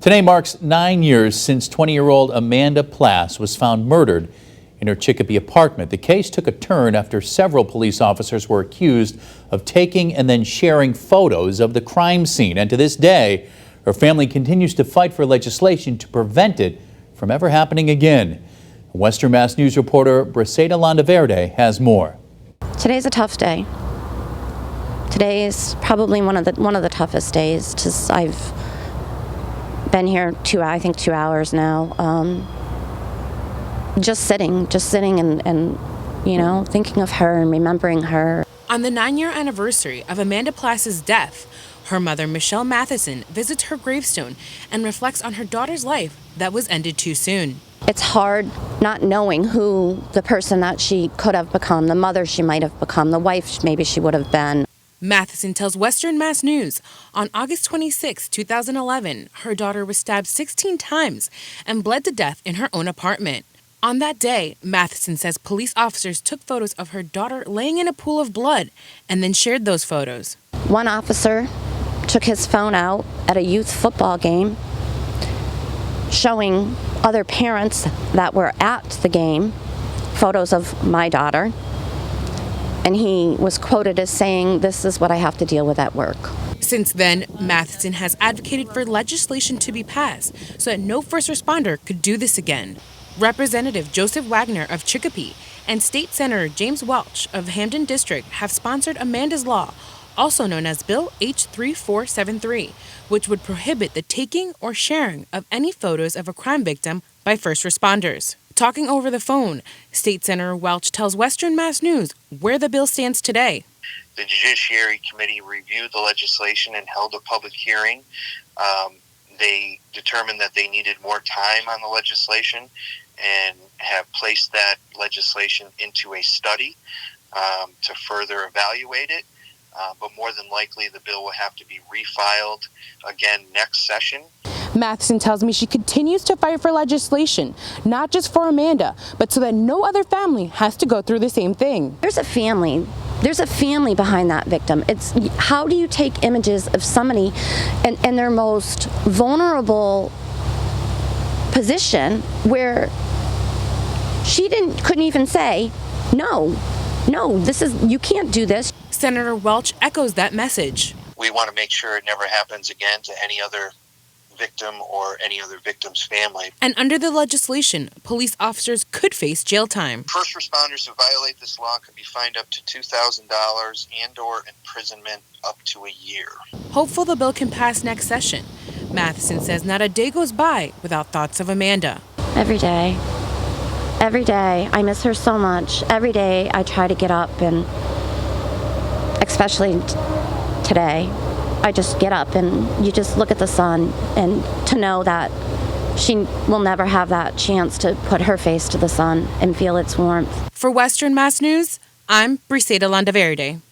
Today marks 9 years since 20-year-old Amanda Plasse was found murdered in her Chicopee apartment. The case took a turn after several police officers were accused of taking and then sharing photos of the crime scene. And to this day, her family continues to fight for legislation to prevent it from ever happening again. Western Mass News reporter Briseida Landaverde has more. Today's a tough day. Today is probably one of the toughest days. I've been here 2 hours now. Just sitting and you know, thinking of her and remembering her. On the 9-year anniversary of Amanda Plasse's death, her mother, Michelle Matheson, visits her gravestone and reflects on her daughter's life that was ended too soon. It's hard not knowing who the person that she could have become, the mother she might have become, the wife maybe she would have been. Matheson tells Western Mass News on August 26, 2011, her daughter was stabbed 16 times and bled to death in her own apartment. On that day, Matheson says police officers took photos of her daughter laying in a pool of blood and then shared those photos. One officer took his phone out at a youth football game, showing other parents that were at the game photos of my daughter. And he was quoted as saying, "This is what I have to deal with at work." Since then, Matheson has advocated for legislation to be passed so that no first responder could do this again. Representative Joseph Wagner of Chicopee and State Senator James Welch of Hamden District have sponsored Amanda's Law, also known as Bill H-3473, which would prohibit the taking or sharing of any photos of a crime victim by first responders. Talking over the phone, State Senator Welch tells Western Mass News where the bill stands today. The Judiciary Committee reviewed the legislation and held a public hearing. They determined that they needed more time on the legislation and have placed that legislation into a study to further evaluate it. But more than likely, the bill will have to be refiled again next session. Matheson tells me she continues to fight for legislation, not just for Amanda, but so that no other family has to go through the same thing. There's a family behind that victim. It's how do you take images of somebody in their most vulnerable position where she couldn't even say, no, you can't do this. Senator Welch echoes that message. We want to make sure it never happens again to any other victim or any other victim's family. And under the legislation, police officers could face jail time. First responders who violate this law could be fined up to $2,000 and/or imprisonment up to a year. Hopeful the bill can pass next session. Matheson says not a day goes by without thoughts of Amanda. Every day, I miss her so much. Every day I try to get up, and especially today, I just get up and you just look at the sun, and to know that she will never have that chance to put her face to the sun and feel its warmth. For Western Mass News, I'm Briseida Landaverde.